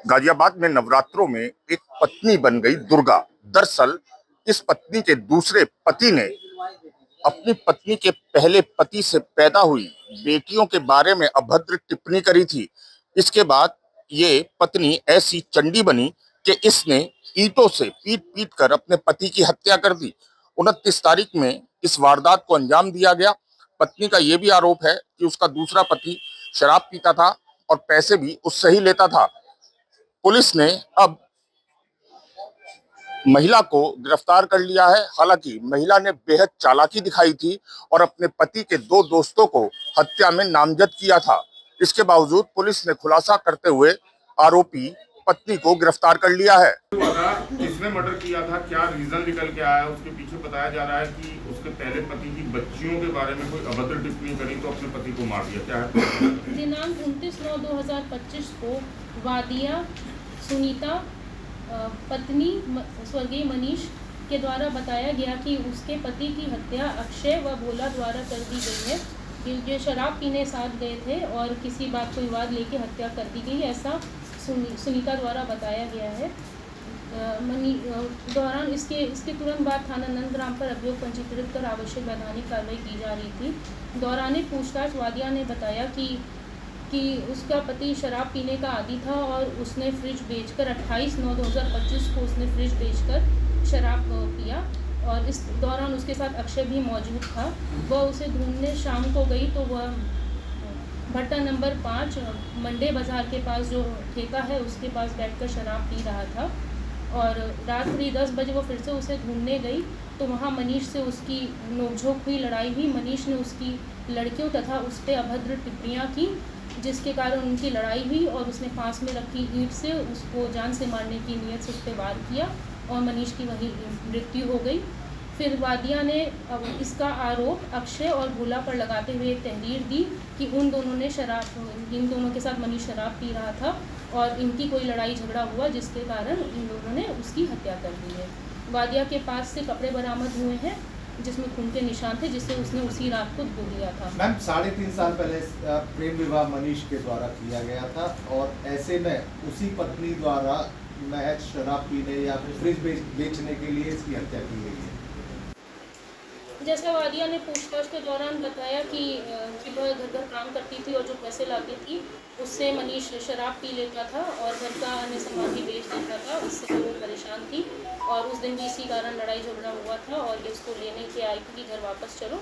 गाजियाबाद में नवरात्रों में एक पत्नी बन गई दुर्गा। दरअसल इस पत्नी के दूसरे पति ने अपनी पत्नी के पहले पति से पैदा हुई बेटियों के बारे में अभद्र टिप्पणी करी थी। इसके बाद ये पत्नी ऐसी चंडी बनी कि इसने ईंटों से पीट पीट कर अपने पति की हत्या कर दी। 29 तारीख में इस वारदात को अंजाम दिया गया। पत्नी का यह भी आरोप है कि उसका दूसरा पति शराब पीता था और पैसे भी उससे ही लेता था। पुलिस ने अब महिला को गिरफ्तार कर लिया है। हालांकि महिला ने बेहद चालाकी दिखाई थी और अपने पति के दो दोस्तों को हत्या में नामजद किया था। इसके बावजूद पुलिस ने खुलासा करते हुए आरोपी पत्नी को गिरफ्तार कर लिया है। किसने मर्डर किया था, क्या रीजन निकल के आया, उसके पीछे बताया जा रहा है कि उसके पहले पति की बच्चियों के बारे में कोई अभद्र टिप्पणी करी तो अपने पति को मार दिया। क्या है? दिनांक 29/9/2025 को वादिया सुनीता पत्नी स्वर्गीय मनीष के द्वारा बताया गया कि उसके पति की हत्या अक्षय व भोला द्वारा कर दी गई है। ये शराब पीने साथ गए थे और किसी बात को विवाद लेके हत्या कर दी गई, ऐसा सुनीता द्वारा बताया गया है। दौरान इसके तुरंत बाद थाना नंदग्राम पर अभियोग पंजीकृत कर आवश्यक वैधानिक कार्रवाई की जा रही थी। दौरान पूछताछ वादिया ने बताया कि उसका पति शराब पीने का आदी था और उसने फ्रिज बेचकर 28/9/2025 को उसने फ्रिज बेचकर शराब पिया और इस दौरान उसके साथ अक्षय भी मौजूद था। वह उसे ढूंढने शाम को गई तो वह भट्टा नंबर 5 मंडे बाज़ार के पास जो ठेका है उसके पास बैठकर शराब पी रहा था और रात्रि 10 बजे वो फिर से उसे ढूंढने गई तो वहाँ मनीष से उसकी नोकझोंक हुई, लड़ाई हुई। मनीष ने उसकी लड़कियों तथा उस पर अभद्र टिप्पणियाँ की जिसके कारण उनकी लड़ाई हुई और उसने पास में रखी ईंट से उसको जान से मारने की नीयत से उस पर वार किया और मनीष की वहीं मृत्यु हो गई। फिर वादिया ने अब इसका आरोप अक्षय और भोला पर लगाते हुए एक तहरीर दी कि इन दोनों के साथ मनीष शराब पी रहा था और इनकी कोई लड़ाई झगड़ा हुआ जिसके कारण इन दोनों ने उसकी हत्या कर दी है। वादिया के पास से कपड़े बरामद हुए हैं जिसमें खून के निशान थे जिससे उसने उसी रात को धो दिया था। मैम 3.5 साल पहले प्रेम विवाह मनीष के द्वारा किया गया था और ऐसे में उसी पत्नी द्वारा महज शराब पीने या फिर फ्रिज बेचने के लिए इसकी हत्या की गई है। जैसा वादिया ने पूछताछ के दौरान बताया कि वह घर घर काम करती थी और जो पैसे लाती थी उससे मनीष शराब पी लेता था और घर का अन्य सामान भी बेच देता था। उससे वो परेशान थी और उस दिन भी इसी कारण लड़ाई झगड़ा हुआ था और ये उसको लेने के आई थी कि घर वापस चलो,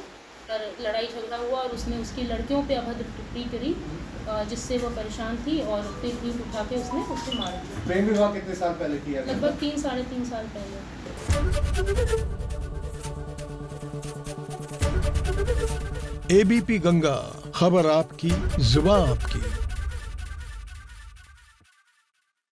पर लड़ाई झगड़ा हुआ और उसने उसकी लड़कियों पे अभद्र टिप्पणी करी जिससे वो परेशान थी और फिर ईंट उठा के उसने उसको मार दिया। प्रेम विवाह कितने साल पहले किया गया? लगभग 3-3.5 साल पहले। एबीपी गंगा, खबर आपकी, जुबान आपकी।